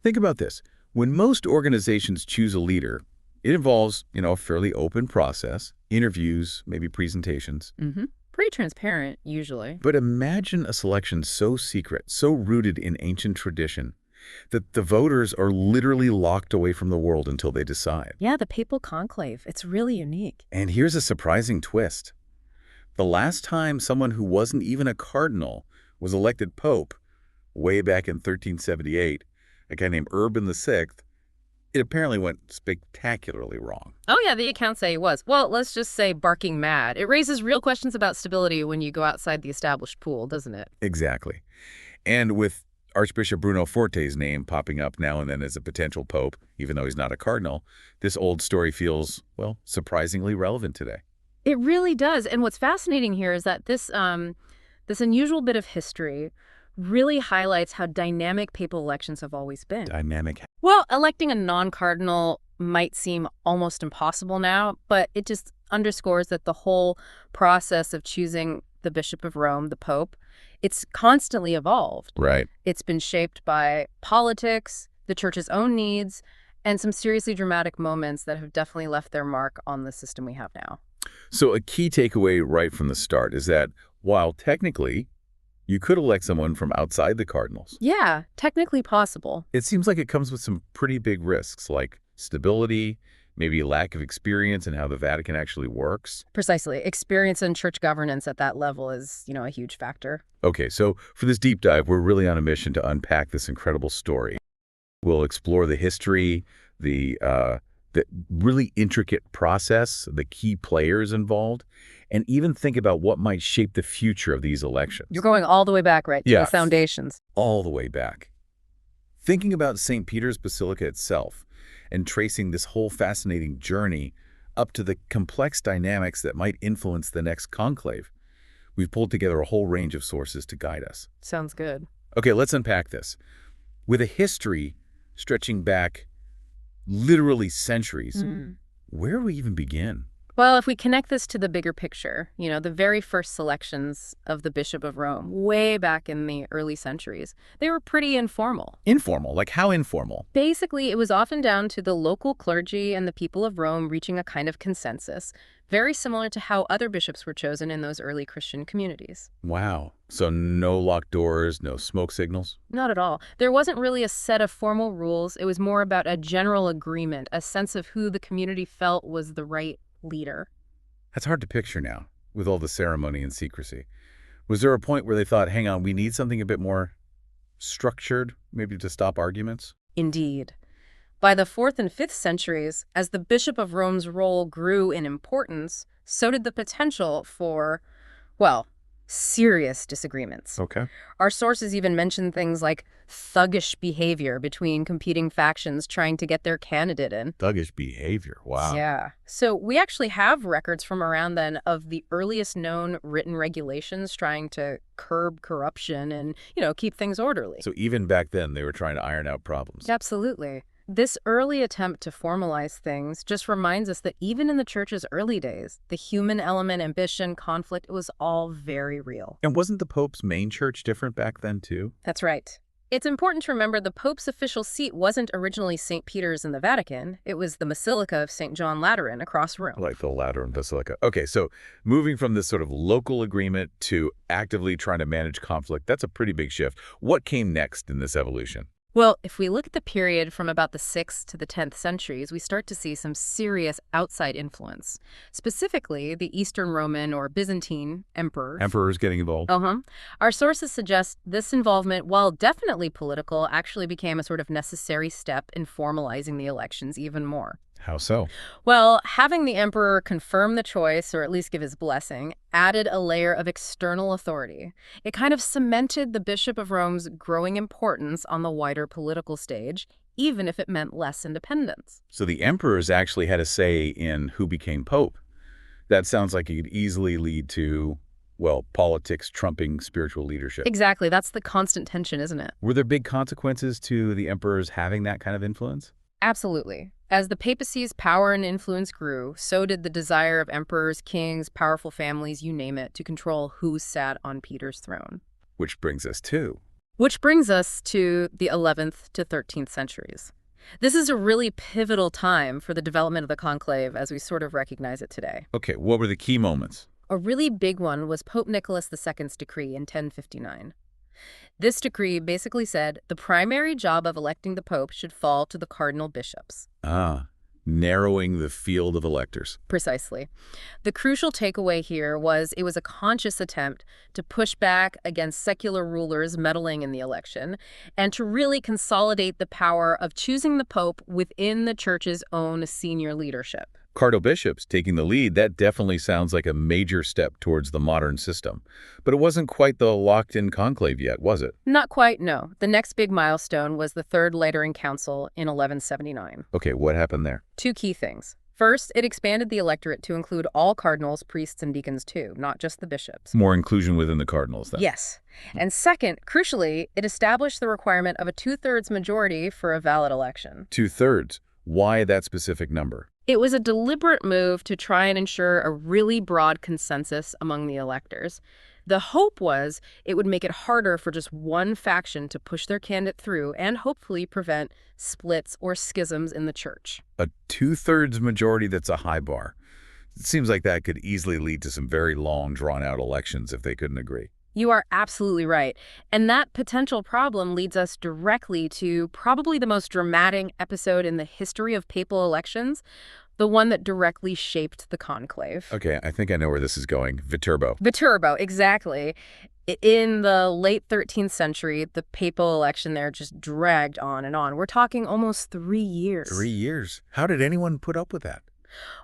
Think about this. When most organizations choose a leader, it involves, a fairly open process, interviews, maybe presentations. Pretty transparent, usually. But imagine a selection so secret, so rooted in ancient tradition, that the voters are literally locked away from the world until they decide. Yeah, the Papal Conclave. It's really unique. And here's a surprising twist. The last time someone who wasn't even a cardinal was elected pope, way back in 1378, a guy named Urban VI, it apparently went spectacularly wrong. Oh, yeah, the accounts say it was. Well, let's just say barking mad. It raises real questions about stability when you go outside the established pool, doesn't it? Exactly. And with Archbishop Bruno Forte's name popping up now and then as a potential pope, even though he's not a cardinal, this old story feels, well, surprisingly relevant today. It really does. And what's fascinating here is that this unusual bit of history really highlights how dynamic papal elections have always been. Dynamic. Well, electing a non-cardinal might seem almost impossible now, but it just underscores that the whole process of choosing the Bishop of Rome, the Pope, it's constantly evolved. Right. It's been shaped by politics, the Church's own needs, and some seriously dramatic moments that have definitely left their mark on the system we have now. So a key takeaway right from the start is that while technically you could elect someone from outside the cardinals, Yeah, technically possible. it seems like it comes with some pretty big risks, like stability, maybe lack of experience in how the Vatican actually works. Precisely. Experience in church governance at that level is, a huge factor. Okay, so for this deep dive, we're really on a mission to unpack this incredible story. We'll explore the history, the really intricate process, the key players involved, and even think about what might shape the future of these elections. You're going all the way back, right, to the Yes. foundations. All the way back. Thinking about St. Peter's Basilica itself and tracing this whole fascinating journey up to the complex dynamics that might influence the next conclave, we've pulled together a whole range of sources to guide us. Sounds good. Okay, let's unpack this. With a history stretching back literally centuries, where do we even begin? Well, if we connect this to the bigger picture, the very first selections of the Bishop of Rome, way back in the early centuries, they were pretty informal. Informal? Like how informal? Basically, it was often down to the local clergy and the people of Rome reaching a kind of consensus, very similar to how other bishops were chosen in those early Christian communities. Wow. So no locked doors, no smoke signals? Not at all. There wasn't really a set of formal rules. It was more about a general agreement, a sense of who the community felt was the right leader. That's hard to picture now, with all the ceremony and secrecy. Was there a point where they thought, hang on, we need something a bit more structured, maybe to stop arguments? Indeed. By the 4th and 5th centuries, as the Bishop of Rome's role grew in importance, so did the potential for, well, serious disagreements. Okay. Our sources even mention things like thuggish behavior between competing factions trying to get their candidate in. Thuggish behavior. Wow. Yeah. So we actually have records from around then of the earliest known written regulations trying to curb corruption and, keep things orderly. So even back then, they were trying to iron out problems. Absolutely. This early attempt to formalize things just reminds us that even in the Church's early days, the human element, ambition, conflict, it was all very real. And wasn't the Pope's main church different back then, too? That's right. It's important to remember the Pope's official seat wasn't originally St. Peter's in the Vatican. It was the Basilica of St. John Lateran across Rome. Like the Lateran Basilica. Okay, so moving from this sort of local agreement to actively trying to manage conflict, that's a pretty big shift. What came next in this evolution? Well, if we look at the period from about the 6th to the 10th centuries, we start to see some serious outside influence. Specifically, the Eastern Roman or Byzantine emperors. Emperors getting involved. Our sources suggest this involvement, while definitely political, actually became a sort of necessary step in formalizing the elections even more. How so? Well, having the emperor confirm the choice, or at least give his blessing, added a layer of external authority. It kind of cemented the Bishop of Rome's growing importance on the wider political stage, even if it meant less independence. So the emperors actually had a say in who became pope. That sounds like it could easily lead to, well, politics trumping spiritual leadership. Exactly. That's the constant tension, isn't it? Were there big consequences to the emperors having that kind of influence? Absolutely. As the papacy's power and influence grew, so did the desire of emperors, kings, powerful families, you name it, to control who sat on Peter's throne. Which brings us to... Which brings us to the 11th to 13th centuries. This is a really pivotal time for the development of the conclave as we sort of recognize it today. Okay, what were the key moments? A really big one was Pope Nicholas II's decree in 1059. This decree basically said the primary job of electing the pope should fall to the cardinal bishops. Ah, narrowing the field of electors. Precisely. The crucial takeaway here was it was a conscious attempt to push back against secular rulers meddling in the election and to really consolidate the power of choosing the pope within the church's own senior leadership. Cardinal bishops taking the lead, that definitely sounds like a major step towards the modern system. But it wasn't quite the locked-in conclave yet, was it? Not quite, no. The next big milestone was the Third Lateran Council in 1179. Okay, what happened there? Two key things. First, it expanded the electorate to include all cardinals, priests, and deacons too, not just the bishops. More inclusion within the cardinals, then. Yes. And second, crucially, it established the requirement of a two-thirds majority for a valid election. Two-thirds. Why that specific number? It was a deliberate move to try and ensure a really broad consensus among the electors. The hope was it would make it harder for just one faction to push their candidate through and hopefully prevent splits or schisms in the church. A two-thirds majority, that's a high bar. It seems like that could easily lead to some very long, drawn-out elections if they couldn't agree. You are absolutely right. And that potential problem leads us directly to probably the most dramatic episode in the history of papal elections, the one that directly shaped the conclave. Okay, I think I know where this is going. Viterbo. Viterbo, exactly. In the late 13th century, the papal election there just dragged on and on. We're talking almost 3 years. 3 years? How did anyone put up with that?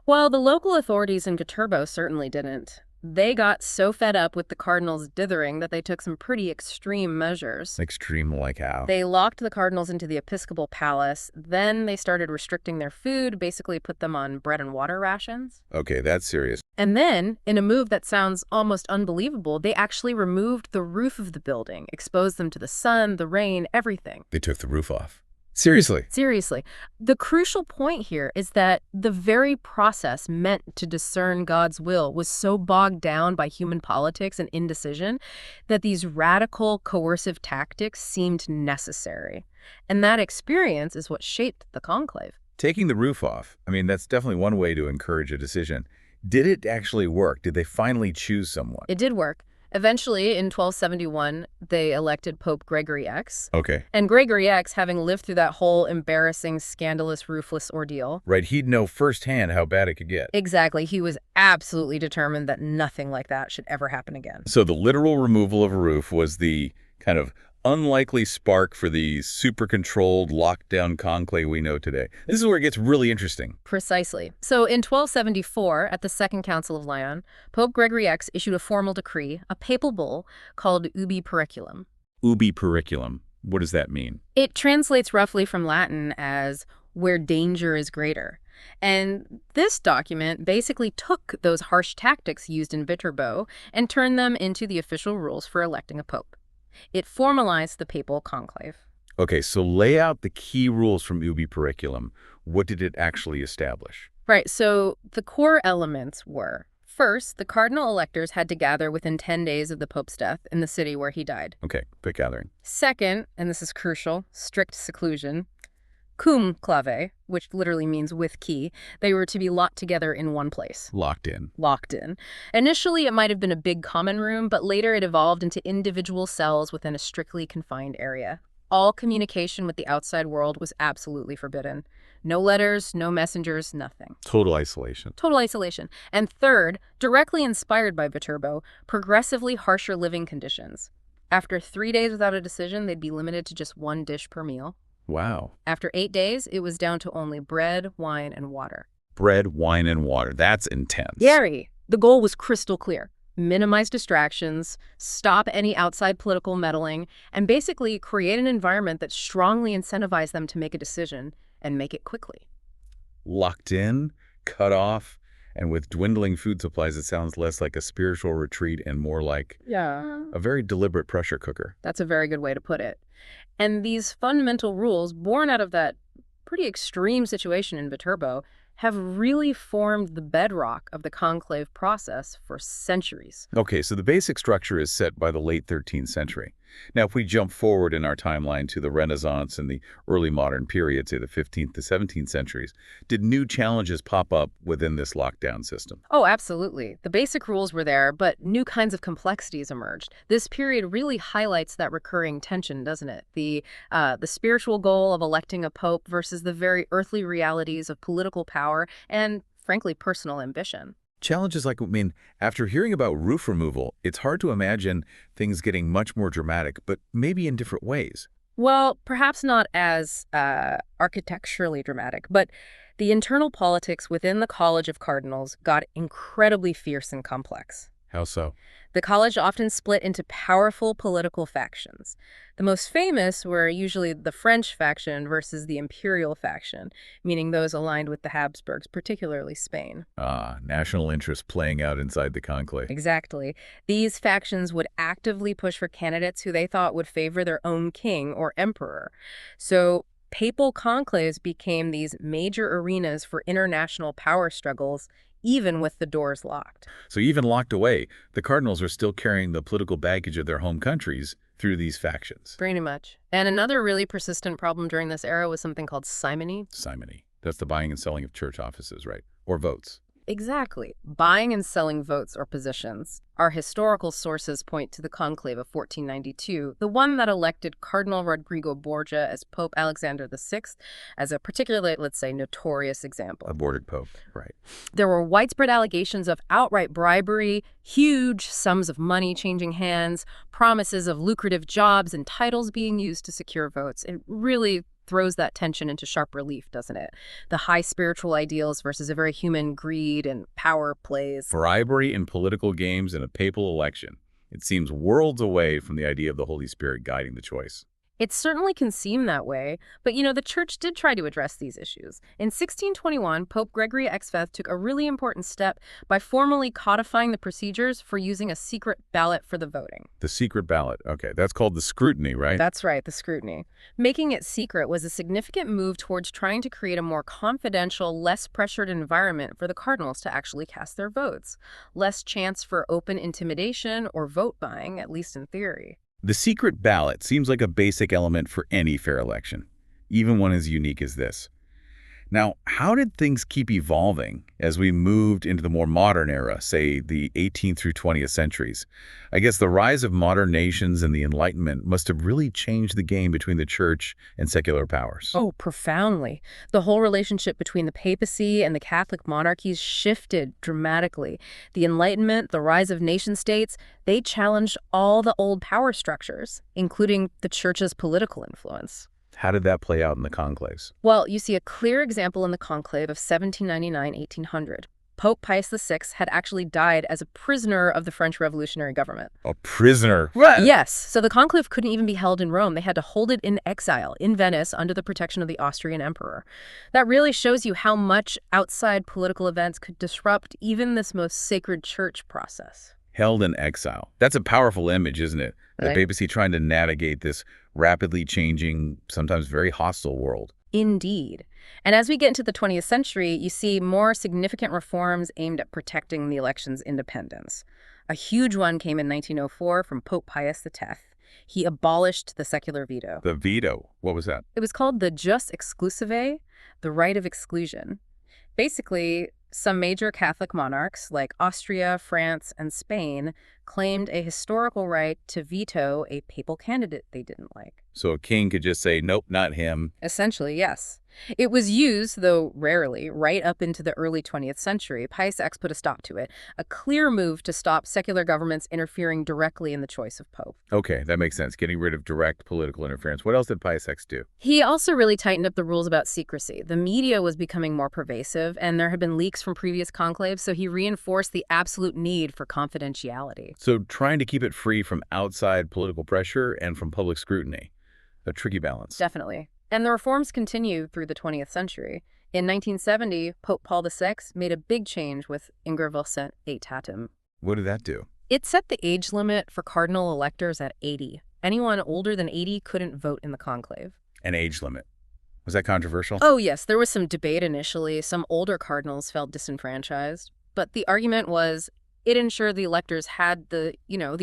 Well, the local authorities in Viterbo certainly didn't. They got so fed up with the cardinals dithering that they took some pretty extreme measures. Extreme like how? They locked the cardinals into the episcopal palace. Then they started restricting their food, basically put them on bread and water rations. Okay, that's serious. And then, in a move that sounds almost unbelievable, they actually removed the roof of the building, exposed them to the sun, the rain, everything. They took the roof off. Seriously? Seriously. The crucial point here is that the very process meant to discern God's will was so bogged down by human politics and indecision that these radical, coercive tactics seemed necessary. And that experience is what shaped the conclave. Taking the roof off, I mean, that's definitely one way to encourage a decision. Did it actually work? Did they finally choose someone? It did work. Eventually, in 1271, they elected Pope Gregory X. Okay. And Gregory X, having lived through that whole embarrassing, scandalous, ruthless ordeal. Right, he'd know firsthand how bad it could get. Exactly. He was absolutely determined that nothing like that should ever happen again. So the literal removal of a roof was the kind of unlikely spark for the super-controlled, lockdown conclave we know today. This is where it gets really interesting. Precisely. So in 1274, at the Second Council of Lyon, Pope Gregory X issued a formal decree, a papal bull, called Ubi Periculum. Ubi Periculum. What does that mean? It translates roughly from Latin as where danger is greater. And this document basically took those harsh tactics used in Viterbo and turned them into the official rules for electing a pope. It formalized the papal conclave. Okay, so lay out the key rules from Ubi Periculum. What did it actually establish? Right, so the core elements were, first, the cardinal electors had to gather within 10 days of the pope's death in the city where he died. Okay, quick gathering. Second, and this is crucial, strict seclusion. Conclave, which literally means with key, they were to be locked together in one place. Locked in. Locked in. Initially, it might have been a big common room, but later it evolved into individual cells within a strictly confined area. All communication with the outside world was absolutely forbidden. No letters, no messengers, nothing. Total isolation. Total isolation. And third, directly inspired by Viterbo, progressively harsher living conditions. After 3 days without a decision, they'd be limited to just one dish per meal. Wow. After 8 days, it was down to only bread, wine, and water. Bread, wine, and water. That's intense. Gary, the goal was crystal clear. Minimize distractions, stop any outside political meddling, and basically create an environment that strongly incentivized them to make a decision and make it quickly. Locked in, cut off, and with dwindling food supplies, it sounds less like a spiritual retreat and more like a very deliberate pressure cooker. That's a very good way to put it. And these fundamental rules, born out of that pretty extreme situation in Viterbo, have really formed the bedrock of the conclave process for centuries. Okay, so the basic structure is set by the late 13th century. Now, if we jump forward in our timeline to the Renaissance and the early modern period, say the 15th to 17th centuries, did new challenges pop up within this lockdown system? Oh, absolutely. The basic rules were there, but new kinds of complexities emerged. This period really highlights that recurring tension, doesn't it? The spiritual goal of electing a pope versus the very earthly realities of political power and, frankly, personal ambition. Challenges like, after hearing about roof removal, it's hard to imagine things getting much more dramatic, but maybe in different ways. Well, perhaps not as architecturally dramatic, but the internal politics within the College of Cardinals got incredibly fierce and complex. How so? The college often split into powerful political factions. The most famous were usually the French faction versus the imperial faction, meaning those aligned with the Habsburgs, particularly Spain. Ah, national interest playing out inside the conclave. Exactly. These factions would actively push for candidates who they thought would favor their own king or emperor. So papal conclaves became these major arenas for international power struggles, even with the doors locked. So even locked away, the cardinals are still carrying the political baggage of their home countries through these factions. Pretty much. And another really persistent problem during this era was something called simony. Simony. That's the buying and selling of church offices, right? Or votes. Exactly. Buying and selling votes or positions. Our historical sources point to the Conclave of 1492, the one that elected Cardinal Rodrigo Borgia as Pope Alexander VI as a particularly, let's say, notorious example. Aborted pope, right. There were widespread allegations of outright bribery, huge sums of money changing hands, promises of lucrative jobs and titles being used to secure votes. It really throws that tension into sharp relief, doesn't it? The high spiritual ideals versus a very human greed and power plays. Bribery in political games in a papal election. It seems worlds away from the idea of the Holy Spirit guiding the choice. It certainly can seem that way, but the church did try to address these issues. In 1621, Pope Gregory XVth took a really important step by formally codifying the procedures for using a secret ballot for the voting. The secret ballot. Okay, that's called the scrutiny, right? That's right, the scrutiny. Making it secret was a significant move towards trying to create a more confidential, less pressured environment for the cardinals to actually cast their votes. Less chance for open intimidation or vote buying, at least in theory. The secret ballot seems like a basic element for any fair election, even one as unique as this. Now, how did things keep evolving as we moved into the more modern era, say the 18th through 20th centuries? I guess the rise of modern nations and the Enlightenment must have really changed the game between the church and secular powers. Oh, profoundly. The whole relationship between the papacy and the Catholic monarchies shifted dramatically. The Enlightenment, the rise of nation-states, they challenged all the old power structures, including the church's political influence. How did that play out in the conclaves? Well, you see a clear example in the conclave of 1799-1800. Pope Pius VI had actually died as a prisoner of the French revolutionary government. A prisoner? Yes, so the conclave couldn't even be held in Rome. They had to hold it in exile, in Venice, under the protection of the Austrian emperor. That really shows you how much outside political events could disrupt even this most sacred church process. Held in exile. That's a powerful image, isn't it? The Right. papacy trying to navigate this rapidly changing, sometimes very hostile world. Indeed. And as we get into the 20th century, you see more significant reforms aimed at protecting the election's independence. A huge one came in 1904 from Pope Pius X. He abolished the secular veto. The veto. What was that? It was called the jus exclusivae, the right of exclusion. Basically, some major Catholic monarchs like Austria, France, and Spain claimed a historical right to veto a papal candidate they didn't like. So a king could just say, nope, not him. Essentially, yes. It was used, though rarely, right up into the early 20th century. Pius X put a stop to it, a clear move to stop secular governments interfering directly in the choice of pope. Okay, that makes sense. Getting rid of direct political interference. What else did Pius X do? He also really tightened up the rules about secrecy. The media was becoming more pervasive, and there had been leaks from previous conclaves, so he reinforced the absolute need for confidentiality. So trying to keep it free from outside political pressure and from public scrutiny. A tricky balance. Definitely. And the reforms continued through the 20th century. In 1970, Pope Paul VI made a big change with Ingravosent Aetatem. What did that do? It set the age limit for cardinal electors at 80. Anyone older than 80 couldn't vote in the conclave. An age limit. Was that controversial? Oh, yes, there was some debate initially. Some older cardinals felt disenfranchised. But the argument was, It ensured the electors had the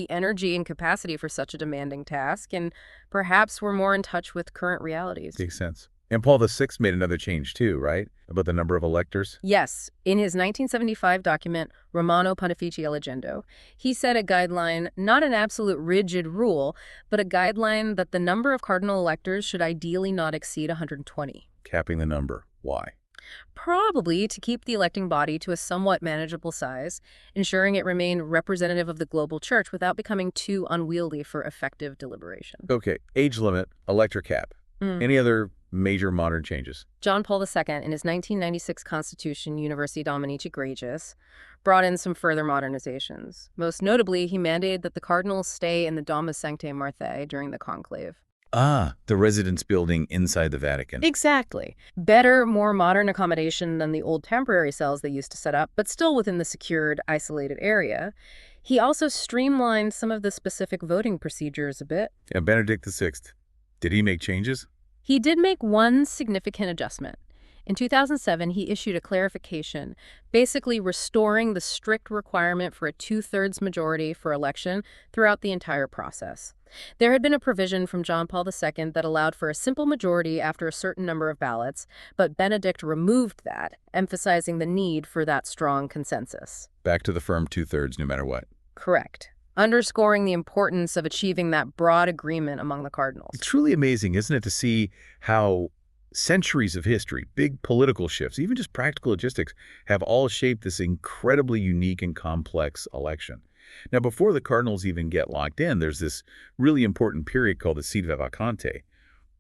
energy and capacity for such a demanding task and perhaps were more in touch with current realities. Makes sense. And Paul VI made another change too, right? About the number of electors? Yes, in his 1975 document, Romano Pontifici Elegendo, he set a guideline, not an absolute rigid rule, but a guideline that the number of cardinal electors should ideally not exceed 120. Capping the number. Why? Probably to keep the electing body to a somewhat manageable size, ensuring it remained representative of the global church without becoming too unwieldy for effective deliberation. Okay, age limit, elector cap. Any other major modern changes? John Paul II, in his 1996 Constitution, Universi Dominici Gregis, brought in some further modernizations. Most notably, he mandated that the cardinals stay in the Domus Sanctae Marthae during the conclave. Ah, the residence building inside the Vatican. Exactly. Better, more modern accommodation than the old temporary cells they used to set up, but still within the secured, isolated area. He also streamlined some of the specific voting procedures a bit. And Benedict VI, did he make changes? He did make one significant adjustment. In 2007, he issued a clarification, basically restoring the strict requirement for a 2/3 majority for election throughout the entire process. There had been a provision from John Paul II that allowed for a simple majority after a certain number of ballots, but Benedict removed that, emphasizing the need for that strong consensus. Back to the firm 2/3 no matter what. Correct. Underscoring the importance of achieving that broad agreement among the cardinals. It's truly amazing, isn't it, to see how centuries of history, big political shifts, even just practical logistics, have all shaped this incredibly unique and complex election. Now, before the cardinals even get locked in, there's this really important period called the Sede Vacante.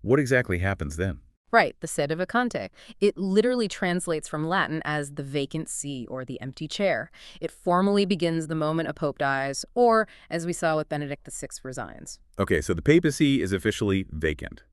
What exactly happens then? Right, the Sede Vacante. It literally translates from Latin as the vacant see or the empty chair. It formally begins the moment a pope dies, or, as we saw with Benedict VI resigns. Okay, so the papacy is officially vacant.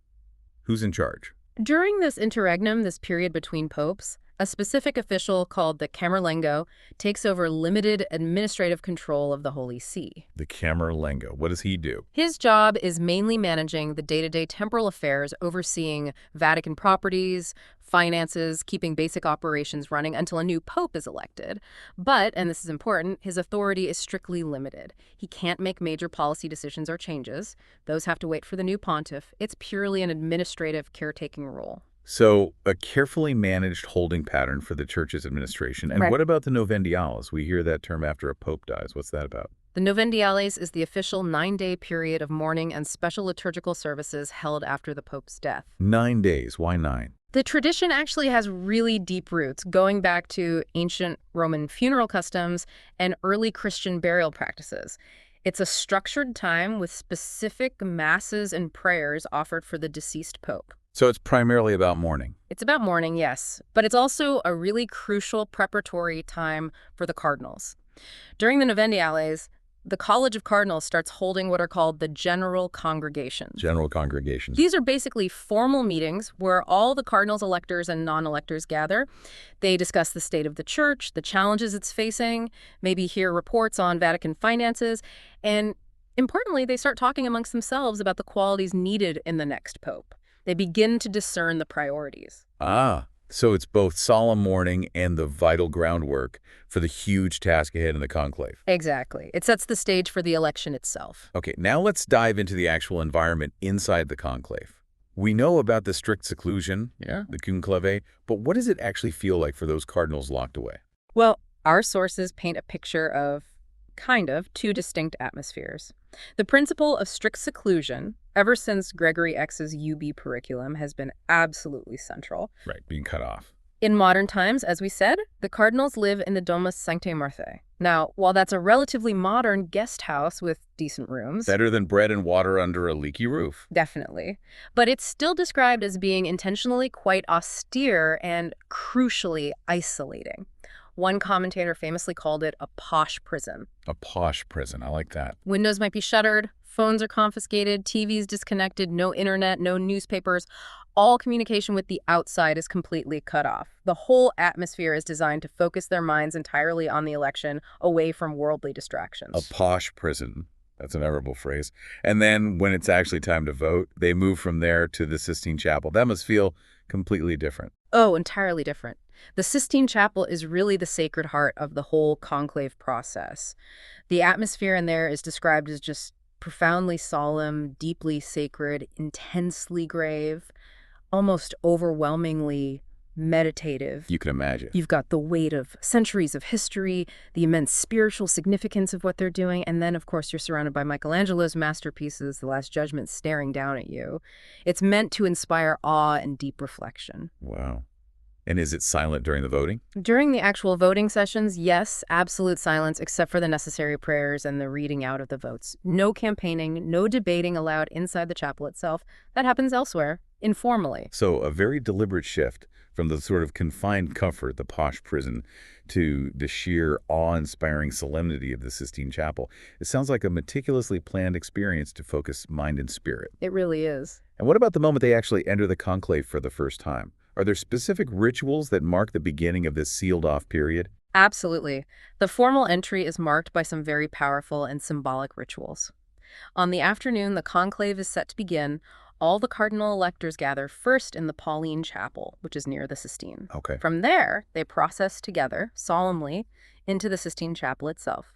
Who's in charge? During this interregnum, this period between popes, a specific official called the Camerlengo takes over limited administrative control of the Holy See. The Camerlengo. What does he do? His job is mainly managing the day-to-day temporal affairs, overseeing Vatican properties, finances, keeping basic operations running until a new pope is elected. But, and this is important, his authority is strictly limited. He can't make major policy decisions or changes. Those have to wait for the new pontiff. It's purely an administrative caretaking role. So a carefully managed holding pattern for the church's administration. And Right. what about the Novendiales? We hear that term after a pope dies. What's that about? The Novendiales is the official 9-day period of mourning and special liturgical services held after the pope's death. 9 days. Why 9? The tradition actually has really deep roots, going back to ancient Roman funeral customs and early Christian burial practices. It's a structured time with specific masses and prayers offered for the deceased pope. So it's primarily about mourning. It's about mourning, yes, but it's also a really crucial preparatory time for the cardinals. During the Novendiales, the College of Cardinals starts holding what are called the General Congregations. General congregations. These are basically formal meetings where all the cardinals, electors, and non-electors gather. They discuss the state of the church, the challenges it's facing, maybe hear reports on Vatican finances, and importantly, they start talking amongst themselves about the qualities needed in the next pope. They begin to discern the priorities. Ah, so it's both solemn mourning and the vital groundwork for the huge task ahead in the conclave. Exactly. It sets the stage for the election itself. Okay, now let's dive into the actual environment inside the conclave. We know about the strict seclusion, the conclave, but what does it actually feel like for those cardinals locked away? Well, our sources paint a picture of two distinct atmospheres. The principle of strict seclusion, ever since Gregory XV's UB Periculum, has been absolutely central. Right, being cut off. In modern times, as we said, the cardinals live in the Domus Sanctae Marthae. Now, while that's a relatively modern guest house with decent rooms... Better than bread and water under a leaky roof. Definitely. But it's still described as being intentionally quite austere and crucially isolating. One commentator famously called it a posh prison. A posh prison, I like that. Windows might be shuttered, phones are confiscated, TVs disconnected, no internet, no newspapers. All communication with the outside is completely cut off. The whole atmosphere is designed to focus their minds entirely on the election, away from worldly distractions. A posh prison. That's a memorable phrase. And then when it's actually time to vote, they move from there to the Sistine Chapel. That must feel completely different. Oh, entirely different. The Sistine Chapel is really the sacred heart of the whole conclave process. The atmosphere in there is described as just profoundly solemn, deeply sacred, intensely grave, almost overwhelmingly meditative. You can imagine. You've got the weight of centuries of history, the immense spiritual significance of what they're doing, and then, of course, you're surrounded by Michelangelo's masterpieces, The Last Judgment, staring down at you. It's meant to inspire awe and deep reflection. Wow. And is it silent during the voting? During the actual voting sessions, yes, absolute silence except for the necessary prayers and the reading out of the votes. No campaigning, no debating allowed inside the chapel itself. That happens elsewhere, informally. So a very deliberate shift from the sort of confined comfort, the posh prison, to the sheer awe-inspiring solemnity of the Sistine Chapel. It sounds like a meticulously planned experience to focus mind and spirit. It really is. And what about the moment they actually enter the conclave for the first time? Are there specific rituals that mark the beginning of this sealed-off period? Absolutely. The formal entry is marked by some very powerful and symbolic rituals. On the afternoon the conclave is set to begin, all the cardinal electors gather first in the Pauline Chapel, which is near the Sistine. Okay. From there, they process together, solemnly, into the Sistine Chapel itself.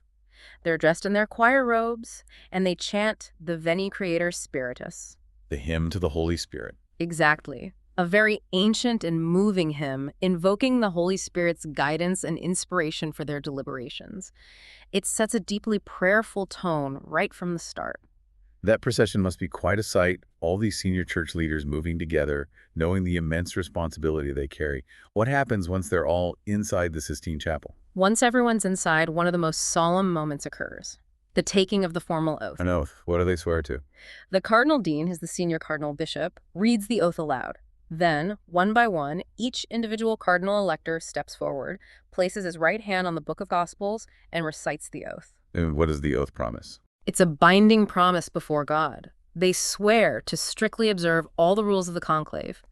They're dressed in their choir robes, and they chant the Veni Creator Spiritus. The hymn to the Holy Spirit. Exactly. A very ancient and moving hymn, invoking the Holy Spirit's guidance and inspiration for their deliberations. It sets a deeply prayerful tone right from the start. That procession must be quite a sight, all these senior church leaders moving together, knowing the immense responsibility they carry. What happens once they're all inside the Sistine Chapel? Once everyone's inside, one of the most solemn moments occurs. The taking of the formal oath. An oath. What do they swear to? The Cardinal Dean, who's the senior cardinal bishop, reads the oath aloud. Then, one by one, each individual cardinal elector steps forward, places his right hand on the Book of Gospels, and recites the oath. And what does the oath promise? It's a binding promise before God. They swear to strictly observe all the rules of the conclave,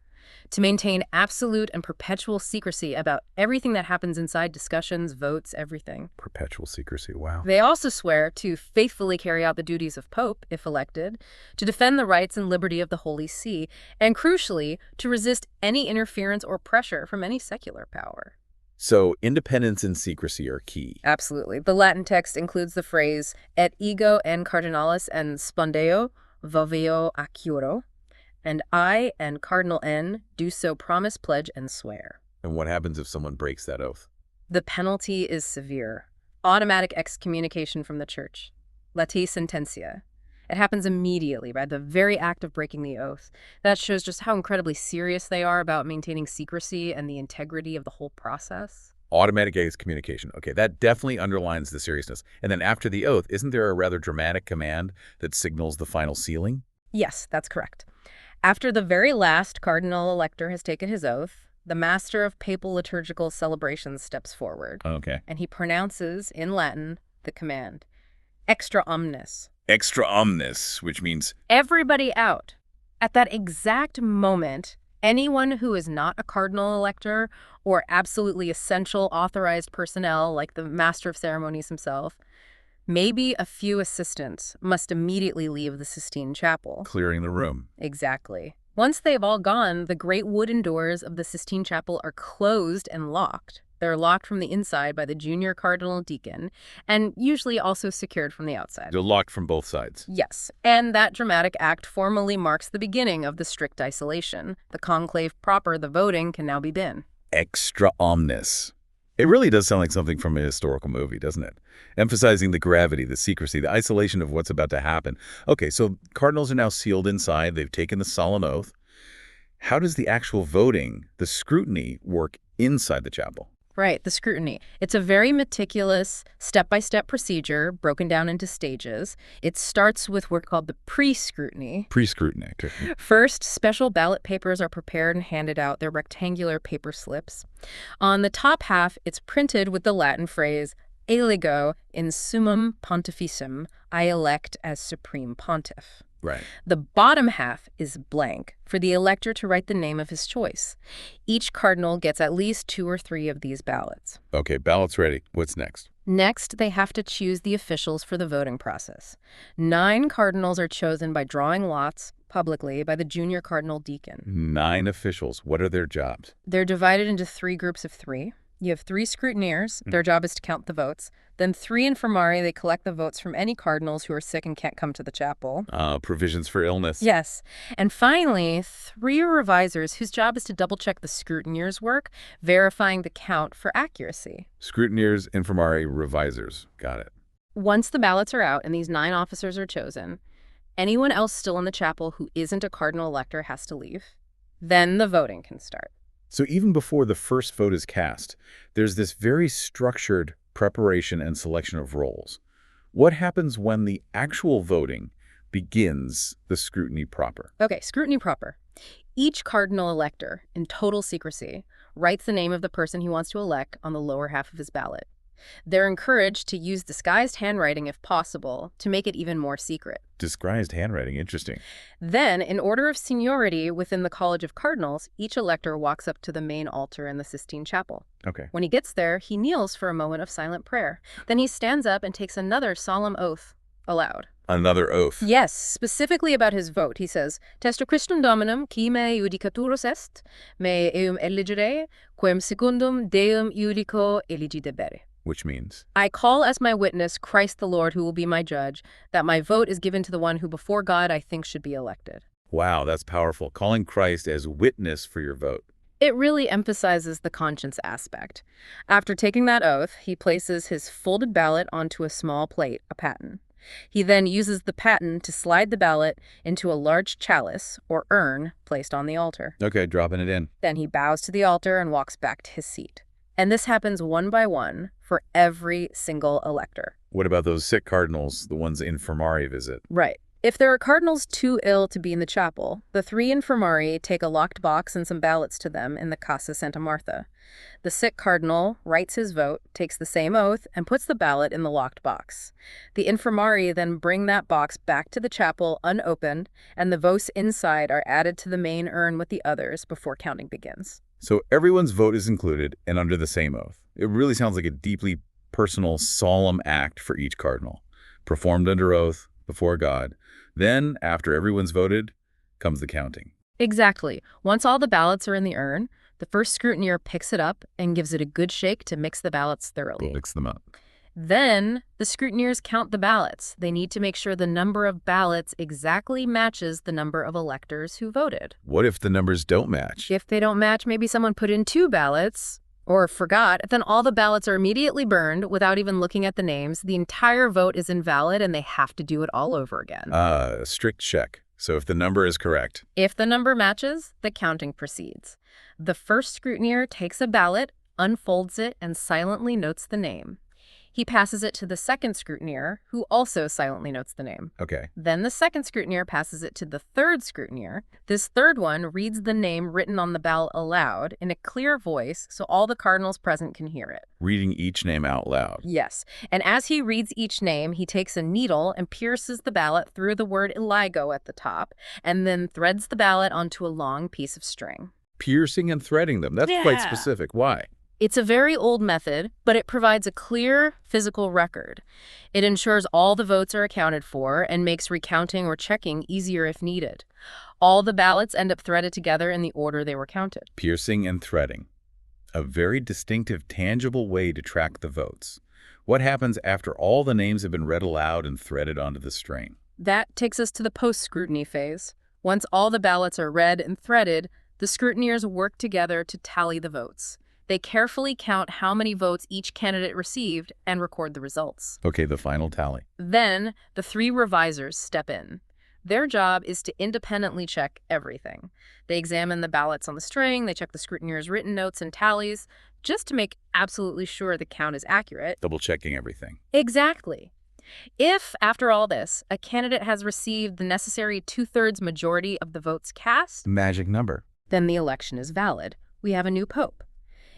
to maintain absolute and perpetual secrecy about everything that happens inside, discussions, votes, everything. Perpetual secrecy, wow. They also swear to faithfully carry out the duties of Pope, if elected, to defend the rights and liberty of the Holy See, and crucially, to resist any interference or pressure from any secular power. So independence and secrecy are key. Absolutely. The Latin text includes the phrase et ego en cardinalis and spondeo voveo accuro, and I and Cardinal N do so promise, pledge, and swear. And what happens if someone breaks that oath? The penalty is severe. Automatic excommunication from the church. Latae sententia. It happens immediately by the very act of breaking the oath. That shows just how incredibly serious they are about maintaining secrecy and the integrity of the whole process. Automatic excommunication. Okay, that definitely underlines the seriousness. And then after the oath, isn't there a rather dramatic command that signals the final sealing? Yes, that's correct. After the very last cardinal elector has taken his oath, the master of papal liturgical celebrations steps forward. Okay. And he pronounces, in Latin, the command, extra omnes. Extra omnes, which means Everybody out. At that exact moment, anyone who is not a cardinal elector or absolutely essential authorized personnel like the master of ceremonies himself, maybe a few assistants, must immediately leave the Sistine Chapel. clearing the room. Exactly. Once they've all gone, the great wooden doors of the Sistine Chapel are closed and locked. They're locked from the inside by the junior cardinal deacon, and usually also secured from the outside. They're locked from both sides. Yes, and that dramatic act formally marks the beginning of the strict isolation. The conclave proper, the voting, can now begin. Extra omnes. It really does sound like something from a historical movie, doesn't it? Emphasizing the gravity, the secrecy, the isolation of what's about to happen. Okay, so cardinals are now sealed inside. They've taken the solemn oath. How does the actual voting, the scrutiny, work inside the chapel? Right, the scrutiny. It's a very meticulous, step-by-step procedure broken down into stages. It starts with what's called the pre-scrutiny. Pre-scrutiny. First, special ballot papers are prepared and handed out. They're rectangular paper slips. On the top half, it's printed with the Latin phrase, elego in summum pontificem, I elect as supreme pontiff. Right. The bottom half is blank for the elector to write the name of his choice. Each cardinal gets at least 2 or 3 of these ballots. Okay, ballot's ready. What's next? Next, they have to choose the officials for the voting process. 9 cardinals are chosen by drawing lots, publicly by the junior cardinal deacon. 9 officials. What are their jobs? They're divided into 3 groups of 3. You have 3 scrutineers. Their job is to count the votes. Then 3 infirmari. They collect the votes from any cardinals who are sick and can't come to the chapel. Provisions for illness. Yes. And finally, 3 revisers whose job is to double-check the scrutineers' work, verifying the count for accuracy. Scrutineers, infirmari, revisers. Got it. Once the ballots are out and these 9 officers are chosen, anyone else still in the chapel who isn't a cardinal elector has to leave. Then the voting can start. So even before the first vote is cast, there's this very structured preparation and selection of roles. What happens when the actual voting begins the scrutiny proper? Okay, scrutiny proper. Each cardinal elector, in total secrecy, writes the name of the person he wants to elect on the lower half of his ballot. They're encouraged to use disguised handwriting if possible to make it even more secret. Disguised handwriting, interesting. Then, in order of seniority within the College of Cardinals, each elector walks up to the main altar in the Sistine Chapel. Okay. When he gets there, he kneels for a moment of silent prayer. Then he stands up and takes another solemn oath aloud. Another oath. Yes, specifically about his vote. He says, Testo Christum Dominum, qui me judicaturus est, me eum eligere, quem secundum Deum judico eligidebere. Which means? I call as my witness Christ the Lord, who will be my judge, that my vote is given to the one who before God I think should be elected. Wow, that's powerful. Calling Christ as witness for your vote. It really emphasizes the conscience aspect. After taking that oath, he places his folded ballot onto a small plate, a paten. He then uses the paten to slide the ballot into a large chalice, or urn, placed on the altar. Okay, dropping it in. Then he bows to the altar and walks back to his seat. And this happens one by one for every single elector. What about those sick cardinals, the ones infirmari visit? Right. If there are cardinals too ill to be in the chapel, the 3 infirmari take a locked box and some ballots to them in the Casa Santa Martha. The sick cardinal writes his vote, takes the same oath, and puts the ballot in the locked box. The infirmari then bring that box back to the chapel unopened, and the votes inside are added to the main urn with the others before counting begins. So everyone's vote is included and under the same oath. It really sounds like a deeply personal, solemn act for each cardinal, performed under oath before God. Then, after everyone's voted, comes the counting. Exactly. Once all the ballots are in the urn, the first scrutineer picks it up and gives it a good shake to mix the ballots thoroughly. Mix them up. Then, the scrutineers count the ballots. They need to make sure the number of ballots exactly matches the number of electors who voted. What if the numbers don't match? If they don't match, maybe someone put in 2 ballots or forgot, then all the ballots are immediately burned without even looking at the names. The entire vote is invalid and they have to do it all over again. A strict check. So if the number is correct. If the number matches, the counting proceeds. The first scrutineer takes a ballot, unfolds it, and silently notes the name. He passes it to the second scrutineer, who also silently notes the name. Okay. Then the second scrutineer passes it to the third scrutineer. This third one reads the name written on the ballot aloud in a clear voice so all the cardinals present can hear it. Reading each name out loud. Yes. And as he reads each name, he takes a needle and pierces the ballot through the word Eligo at the top, and then threads the ballot onto a long piece of string. Piercing and threading them. That's quite specific. Why? It's a very old method, but it provides a clear physical record. It ensures all the votes are accounted for and makes recounting or checking easier if needed. All the ballots end up threaded together in the order they were counted. Piercing and threading. A very distinctive, tangible way to track the votes. What happens after all the names have been read aloud and threaded onto the string? That takes us to the post-scrutiny phase. Once all the ballots are read and threaded, the scrutineers work together to tally the votes. They carefully count how many votes each candidate received and record the results. Okay, the final tally. Then, the 3 revisers step in. Their job is to independently check everything. They examine the ballots on the string, they check the scrutineers' written notes and tallies, just to make absolutely sure the count is accurate. Double-checking everything. Exactly. If, after all this, a candidate has received the necessary 2/3 majority of the votes cast, Magic number. then the election is valid. We have a new pope.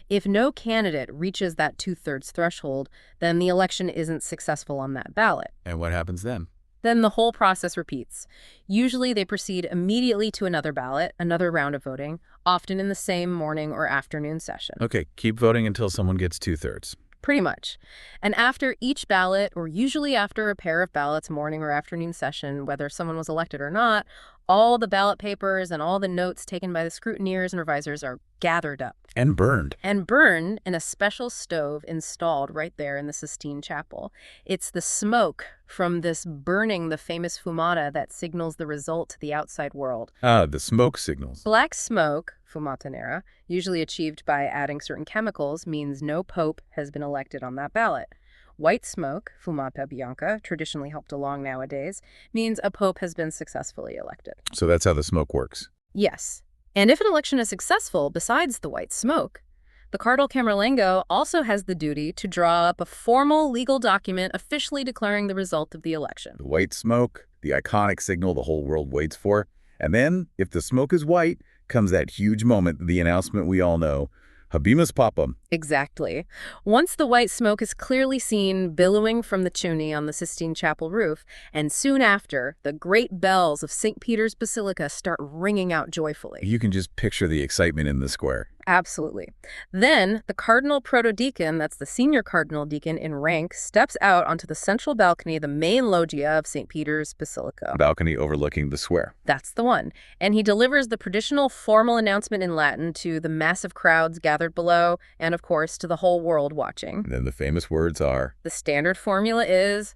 If no candidate reaches that 2/3 threshold, then the election isn't successful on that ballot. And what happens then? Then the whole process repeats. Usually they proceed immediately to another ballot, another round of voting, often in the same morning or afternoon session. Okay, keep voting until someone gets 2/3. Pretty much. And after each ballot, or usually after a pair of ballots, morning or afternoon session, whether someone was elected or not, all the ballot papers and all the notes taken by the scrutineers and revisers are gathered up. And burned. And burned in a special stove installed right there in the Sistine Chapel. It's the smoke from this burning the famous fumata that signals the result to the outside world. Ah, the smoke signals. Black smoke, fumata nera, usually achieved by adding certain chemicals, means no pope has been elected on that ballot. White smoke, fumata bianca, traditionally helped along nowadays, means a pope has been successfully elected. So that's how the smoke works. Yes. And if an election is successful, besides the white smoke, the Cardinal Camerlengo also has the duty to draw up a formal legal document officially declaring the result of the election. The white smoke, the iconic signal the whole world waits for. And then, if the smoke is white, comes that huge moment, the announcement we all know, Habemus Papam. Exactly. Once the white smoke is clearly seen billowing from the chimney on the Sistine Chapel roof, and soon after, the great bells of St. Peter's Basilica start ringing out joyfully. You can just picture the excitement in the square. Absolutely. Then, the Cardinal Protodeacon, that's the senior cardinal deacon in rank, steps out onto the central balcony, the main loggia of St. Peter's Basilica. A balcony overlooking the square. That's the one. And he delivers the traditional formal announcement in Latin to the massive crowds gathered below, and of course, to the whole world watching. And then the famous words are... The standard formula is,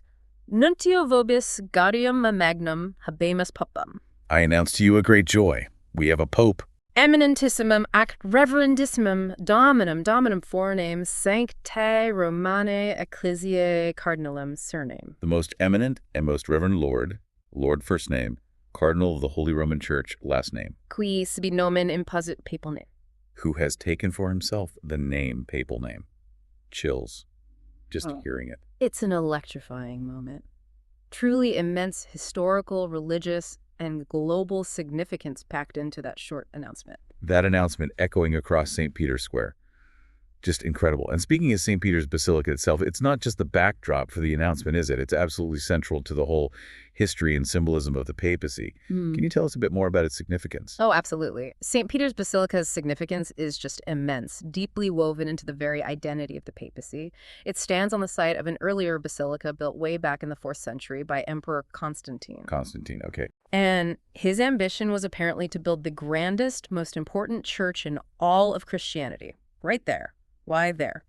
Nuntio vobis gaudium magnum habemus papam. I announce to you a great joy. We have a pope. Eminentissimum ac reverendissimum dominum forename sanctae Romanae ecclesiae cardinalum surname. The most eminent and most reverend Lord first name, Cardinal of the Holy Roman Church last name. Qui sibi nomen imposit papal name. Who has taken for himself the name papal name. Chills. Just hearing it. It's an electrifying moment. Truly immense historical, religious, and global significance packed into that short announcement. That announcement echoing across St. Peter's Square. Just incredible. And speaking of St. Peter's Basilica itself, it's not just the backdrop for the announcement, is it? It's absolutely central to the whole history and symbolism of the papacy. Can you tell us a bit more about its significance? Oh, absolutely. St. Peter's Basilica's significance is just immense, deeply woven into the very identity of the papacy. It stands on the site of an earlier basilica built way back in the 4th century by Emperor Constantine. Constantine, okay. And his ambition was apparently to build the grandest, most important church in all of Christianity. Right there. Why there?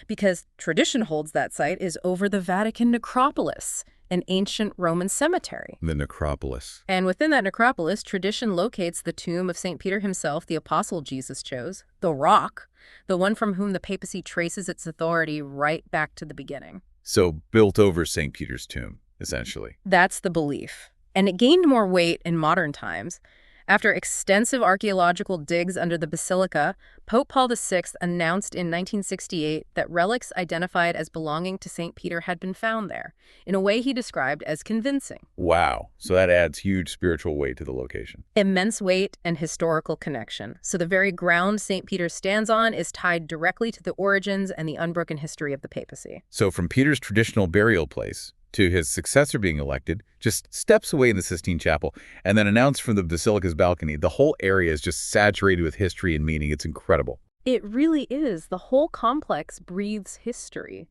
Because tradition holds that site is over the Vatican necropolis, an ancient Roman cemetery. The necropolis. And within that necropolis, tradition locates the tomb of St. Peter himself, the apostle Jesus chose, the rock, the one from whom the papacy traces its authority right back to the beginning. So built over St. Peter's tomb, essentially. That's the belief. And it gained more weight in modern times. After extensive archaeological digs under the basilica, Pope Paul VI announced in 1968 that relics identified as belonging to St. Peter had been found there, in a way he described as convincing. Wow. So that adds huge spiritual weight to the location. Immense weight and historical connection. So the very ground St. Peter stands on is tied directly to the origins and the unbroken history of the papacy. So from Peter's traditional burial place to his successor being elected, just steps away in the Sistine Chapel, and then announced from the basilica's balcony, the whole area is just saturated with history and meaning. It's incredible. It really is. The whole complex breathes history.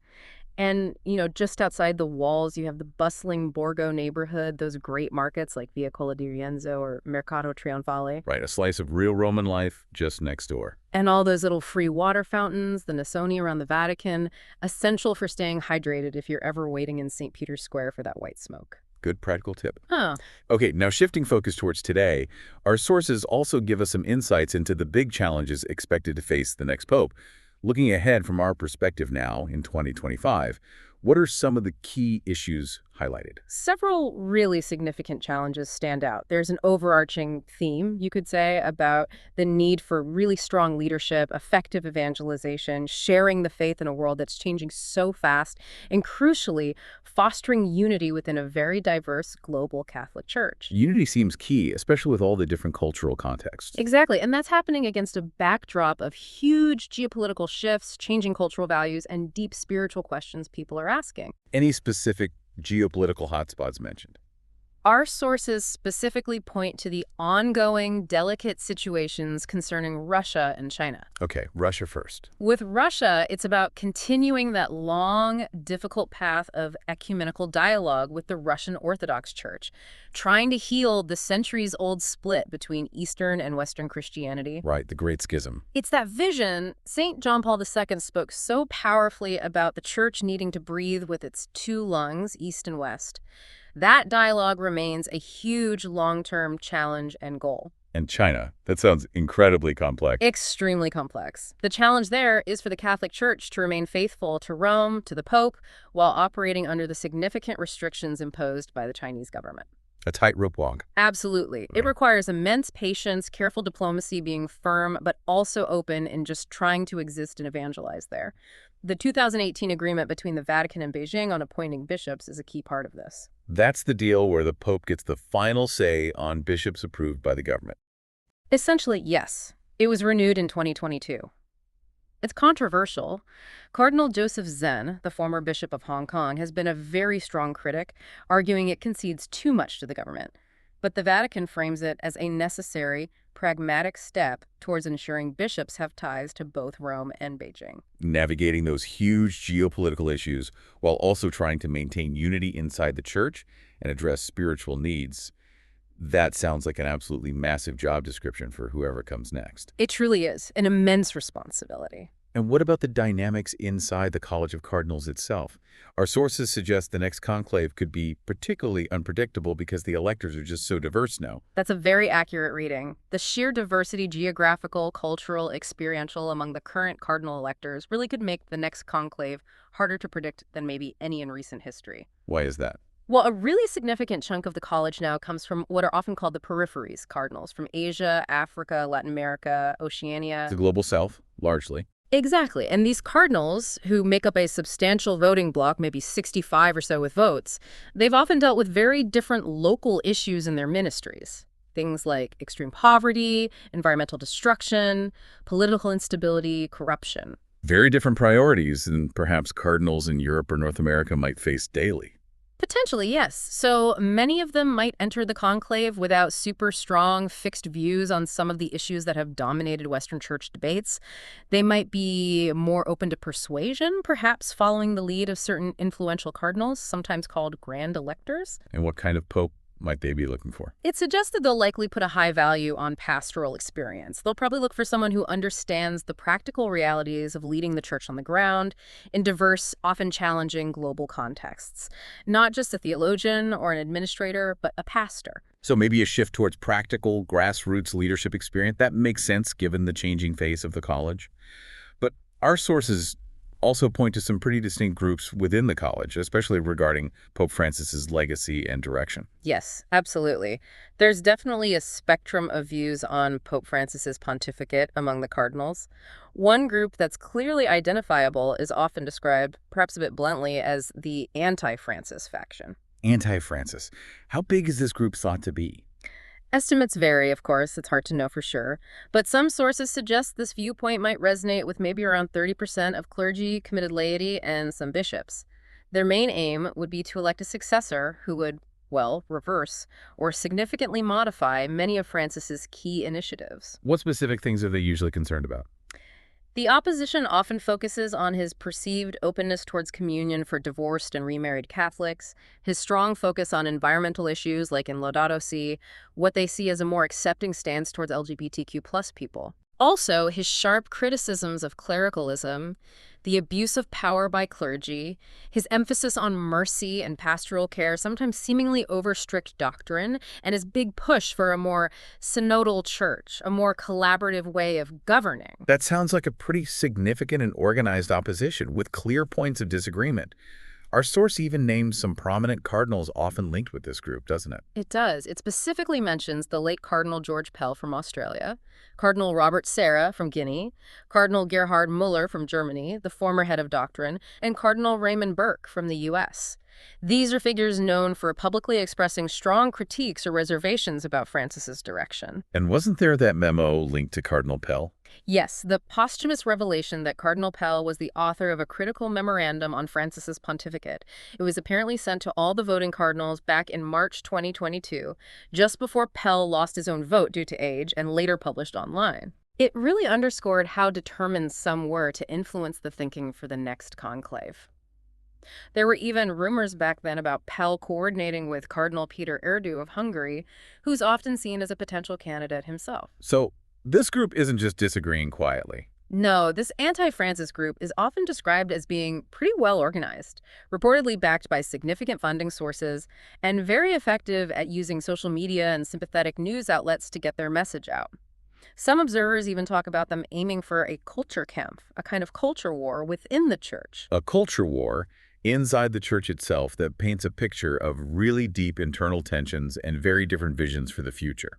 And, just outside the walls, you have the bustling Borgo neighborhood, those great markets like Via Cola di Rienzo or Mercato Trionfale. Right, a slice of real Roman life just next door. And all those little free water fountains, the Nasoni around the Vatican, essential for staying hydrated if you're ever waiting in St. Peter's Square for that white smoke. Good practical tip. Huh. Okay, now shifting focus towards today, our sources also give us some insights into the big challenges expected to face the next pope. Looking ahead from our perspective now in 2025, what are some of the key issues highlighted? Several really significant challenges stand out. There's an overarching theme, you could say, about the need for really strong leadership, effective evangelization, sharing the faith in a world that's changing so fast, and crucially, fostering unity within a very diverse global Catholic Church. Unity seems key, especially with all the different cultural contexts. Exactly, and that's happening against a backdrop of huge geopolitical shifts, changing cultural values, and deep spiritual questions people are asking. Any specific geopolitical hotspots mentioned? Our sources specifically point to the ongoing, delicate situations concerning Russia and China. Okay, Russia first. With Russia, it's about continuing that long, difficult path of ecumenical dialogue with the Russian Orthodox Church, trying to heal the centuries-old split between Eastern and Western Christianity. Right, the Great Schism. It's that vision. St. John Paul II spoke so powerfully about the Church needing to breathe with its two lungs, East and West. That dialogue remains a huge long-term challenge and goal. And China. That sounds incredibly complex. Extremely complex. The challenge there is for the Catholic Church to remain faithful to Rome, to the Pope, while operating under the significant restrictions imposed by the Chinese government. A tightrope walk. Absolutely. It requires immense patience, careful diplomacy, being firm, but also open and just trying to exist and evangelize there. The 2018 agreement between the Vatican and Beijing on appointing bishops is a key part of this. That's the deal where the Pope gets the final say on bishops approved by the government. Essentially, yes. It was renewed in 2022. It's controversial. Cardinal Joseph Zen, the former Bishop of Hong Kong, has been a very strong critic, arguing it concedes too much to the government. But the Vatican frames it as a necessary, pragmatic step towards ensuring bishops have ties to both Rome and Beijing. Navigating those huge geopolitical issues while also trying to maintain unity inside the church and address spiritual needs. That sounds like an absolutely massive job description for whoever comes next. It truly is an immense responsibility. And what about the dynamics inside the College of Cardinals itself? Our sources suggest the next conclave could be particularly unpredictable because the electors are just so diverse now. That's a very accurate reading. The sheer diversity, geographical, cultural, experiential, among the current cardinal electors really could make the next conclave harder to predict than maybe any in recent history. Why is that? Well, a really significant chunk of the college now comes from what are often called the peripheries cardinals, from Asia, Africa, Latin America, Oceania. The global south, largely. Exactly. And these cardinals, who make up a substantial voting bloc, maybe 65 or so with votes, they've often dealt with very different local issues in their ministries. Things like extreme poverty, environmental destruction, political instability, corruption. Very different priorities than perhaps cardinals in Europe or North America might face daily. Potentially, yes. So many of them might enter the conclave without super strong, fixed views on some of the issues that have dominated Western church debates. They might be more open to persuasion, perhaps following the lead of certain influential cardinals, sometimes called grand electors. And what kind of pope might they be looking for? It's suggested they'll likely put a high value on pastoral experience. They'll probably look for someone who understands the practical realities of leading the church on the ground in diverse, often challenging global contexts. Not just a theologian or an administrator, but a pastor. So maybe a shift towards practical, grassroots leadership experience. That makes sense given the changing face of the college. But our sources also point to some pretty distinct groups within the college, especially regarding Pope Francis's legacy and direction. Yes, absolutely. There's definitely a spectrum of views on Pope Francis's pontificate among the cardinals. One group that's clearly identifiable is often described, perhaps a bit bluntly, as the anti-Francis faction. Anti-Francis. How big is this group thought to be? Estimates vary, of course. It's hard to know for sure. But some sources suggest this viewpoint might resonate with maybe around 30% of clergy, committed laity, and some bishops. Their main aim would be to elect a successor who would, well, reverse or significantly modify many of Francis's key initiatives. What specific things are they usually concerned about? The opposition often focuses on his perceived openness towards communion for divorced and remarried Catholics, his strong focus on environmental issues like in Laudato Si, what they see as a more accepting stance towards LGBTQ+ people. Also, his sharp criticisms of clericalism, the abuse of power by clergy, his emphasis on mercy and pastoral care, sometimes seemingly over strict doctrine, and his big push for a more synodal church, a more collaborative way of governing. That sounds like a pretty significant and organized opposition with clear points of disagreement. Our source even names some prominent cardinals often linked with this group, doesn't it? It does. It specifically mentions the late Cardinal George Pell from Australia, Cardinal Robert Serra from Guinea, Cardinal Gerhard Müller from Germany, the former head of doctrine, and Cardinal Raymond Burke from the U.S. These are figures known for publicly expressing strong critiques or reservations about Francis's direction. And wasn't there that memo linked to Cardinal Pell? Yes, the posthumous revelation that Cardinal Pell was the author of a critical memorandum on Francis's pontificate. It was apparently sent to all the voting cardinals back in March 2022, just before Pell lost his own vote due to age and later published online. It really underscored how determined some were to influence the thinking for the next conclave. There were even rumors back then about Pell coordinating with Cardinal Peter Erdo of Hungary, who's often seen as a potential candidate himself. So this group isn't just disagreeing quietly. No, this anti-Francis group is often described as being pretty well organized, reportedly backed by significant funding sources, and very effective at using social media and sympathetic news outlets to get their message out. Some observers even talk about them aiming for a culture camp, a kind of culture war within the church. A culture war inside the church itself that paints a picture of really deep internal tensions and very different visions for the future.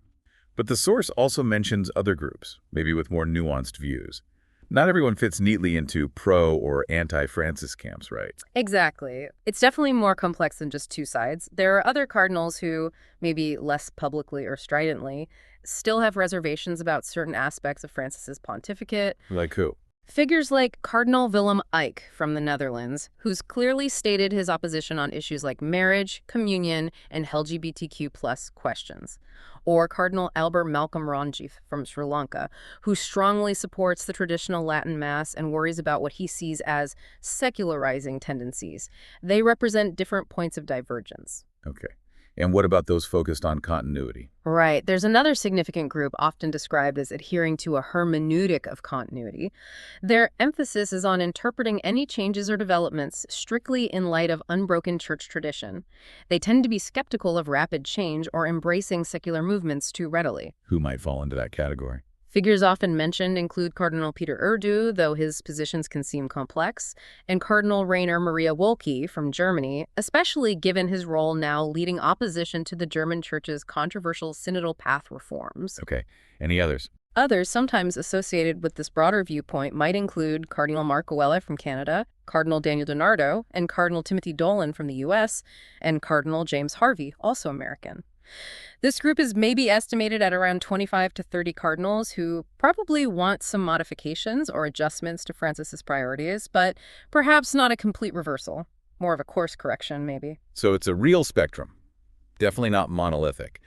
But the source also mentions other groups, maybe with more nuanced views. Not everyone fits neatly into pro- or anti-Francis camps, right? Exactly. It's definitely more complex than just two sides. There are other cardinals who, maybe less publicly or stridently, still have reservations about certain aspects of Francis's pontificate. Like who? Figures like Cardinal Willem Eijk from the Netherlands, who's clearly stated his opposition on issues like marriage, communion, and LGBTQ+ questions. Or Cardinal Albert Malcolm Ranjith from Sri Lanka, who strongly supports the traditional Latin Mass and worries about what he sees as secularizing tendencies. They represent different points of divergence. Okay. And what about those focused on continuity? Right. There's another significant group often described as adhering to a hermeneutic of continuity. Their emphasis is on interpreting any changes or developments strictly in light of unbroken church tradition. They tend to be skeptical of rapid change or embracing secular movements too readily. Who might fall into that category? Figures often mentioned include Cardinal Peter Erdo, though his positions can seem complex, and Cardinal Rainer Maria Wolke from Germany, especially given his role now leading opposition to the German Church's controversial synodal path reforms. Okay. Any others? Others, sometimes associated with this broader viewpoint, might include Cardinal Mark Goella from Canada, Cardinal Daniel DiNardo, and Cardinal Timothy Dolan from the U.S., and Cardinal James Harvey, also American. This group is maybe estimated at around 25 to 30 cardinals who probably want some modifications or adjustments to Francis's priorities, but perhaps not a complete reversal. More of a course correction, maybe. So it's a real spectrum, definitely not monolithic.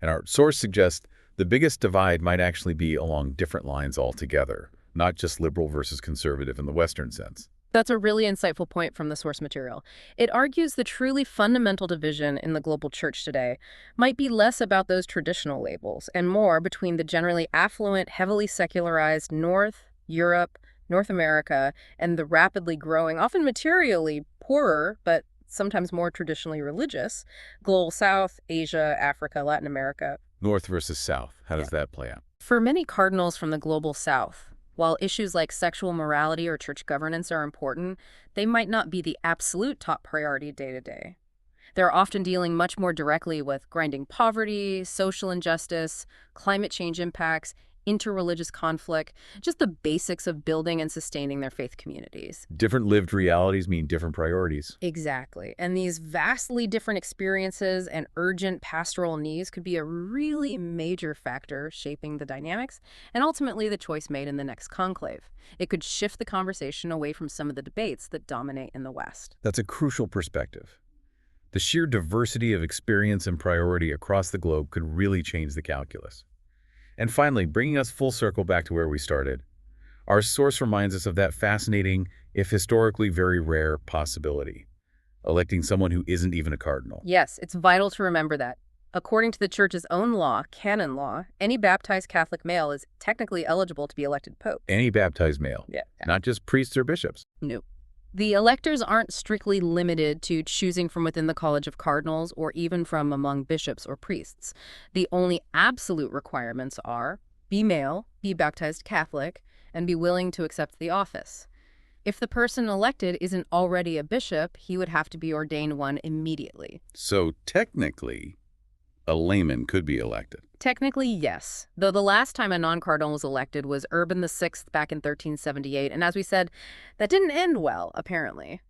And our source suggests the biggest divide might actually be along different lines altogether, not just liberal versus conservative in the Western sense. That's a really insightful point from the source material. It argues the truly fundamental division in the global church today might be less about those traditional labels and more between the generally affluent, heavily secularized North, Europe, North America, and the rapidly growing, often materially poorer, but sometimes more traditionally religious, global South, Asia, Africa, Latin America. North versus South. How does that play out? For many cardinals from the global South, while issues like sexual morality or church governance are important, they might not be the absolute top priority day to day. They're often dealing much more directly with grinding poverty, social injustice, climate change impacts, interreligious conflict, just the basics of building and sustaining their faith communities. Different lived realities mean different priorities. Exactly. And these vastly different experiences and urgent pastoral needs could be a really major factor shaping the dynamics and ultimately the choice made in the next conclave. It could shift the conversation away from some of the debates that dominate in the West. That's a crucial perspective. The sheer diversity of experience and priority across the globe could really change the calculus. And finally, bringing us full circle back to where we started, our source reminds us of that fascinating, if historically very rare, possibility: electing someone who isn't even a cardinal. Yes, it's vital to remember that. According to the Church's own law, canon law, any baptized Catholic male is technically eligible to be elected pope. Any baptized male, Yeah. not just priests or bishops. No. The electors aren't strictly limited to choosing from within the College of Cardinals or even from among bishops or priests. The only absolute requirements are be male, be baptized Catholic, and be willing to accept the office. If the person elected isn't already a bishop, he would have to be ordained one immediately. So technically, a layman could be elected. Technically, yes, though the last time a non-cardinal was elected was Urban VI back in 1378, and as we said, that didn't end well, apparently.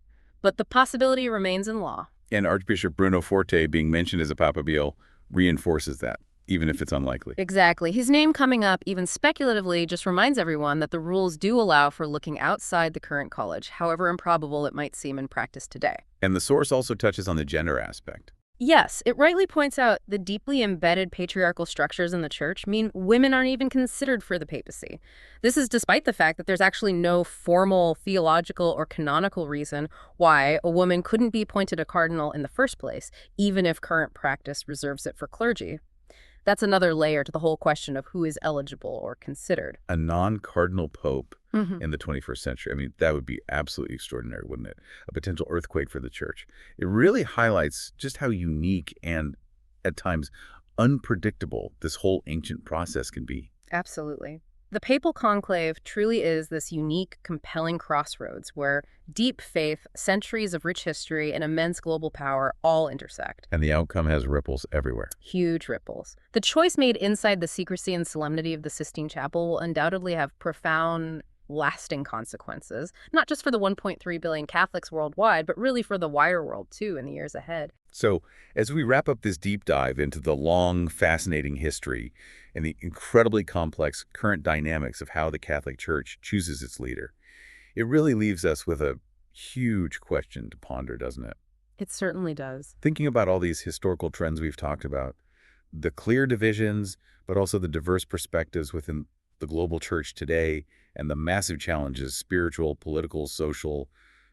But the possibility remains in law. And Archbishop Bruno Forte being mentioned as a papabile reinforces that. even if it's unlikely. Exactly. His name coming up, even speculatively, just reminds everyone that the rules do allow for looking outside the current college, however improbable it might seem in practice today. And the source also touches on the gender aspect. Yes, it rightly points out the deeply embedded patriarchal structures in the church mean women aren't even considered for the papacy. This is despite the fact that there's actually no formal theological or canonical reason why a woman couldn't be appointed a cardinal in the first place, even if current practice reserves it for clergy. That's another layer to the whole question of who is eligible or considered. A non-cardinal pope Hmm. in the 21st century. I mean, that would be absolutely extraordinary, wouldn't it? A potential earthquake for the church. It really highlights just how unique and, at times, unpredictable this whole ancient process can be. Absolutely. The papal conclave truly is this unique, compelling crossroads where deep faith, centuries of rich history, and immense global power all intersect. And the outcome has ripples everywhere. Huge ripples. The choice made inside the secrecy and solemnity of the Sistine Chapel will undoubtedly have profound, lasting consequences, not just for the 1.3 billion Catholics worldwide, but really for the wider world, too, in the years ahead. So, as we wrap up this deep dive into the long, fascinating history and the incredibly complex current dynamics of how the Catholic Church chooses its leader, it really leaves us with a huge question to ponder, doesn't it? It certainly does. Thinking about all these historical trends we've talked about, the clear divisions, but also the diverse perspectives within the global church today, and the massive challenges, spiritual, political, social,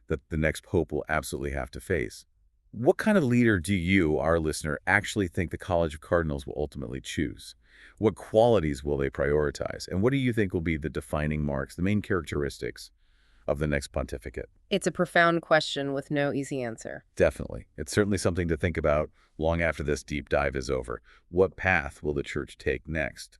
that the next pope will absolutely have to face. What kind of leader do you, our listener, actually think the College of Cardinals will ultimately choose? What qualities will they prioritize? And what do you think will be the defining marks, the main characteristics of the next pontificate? It's a profound question with no easy answer. Definitely. It's certainly something to think about long after this deep dive is over. What path will the church take next?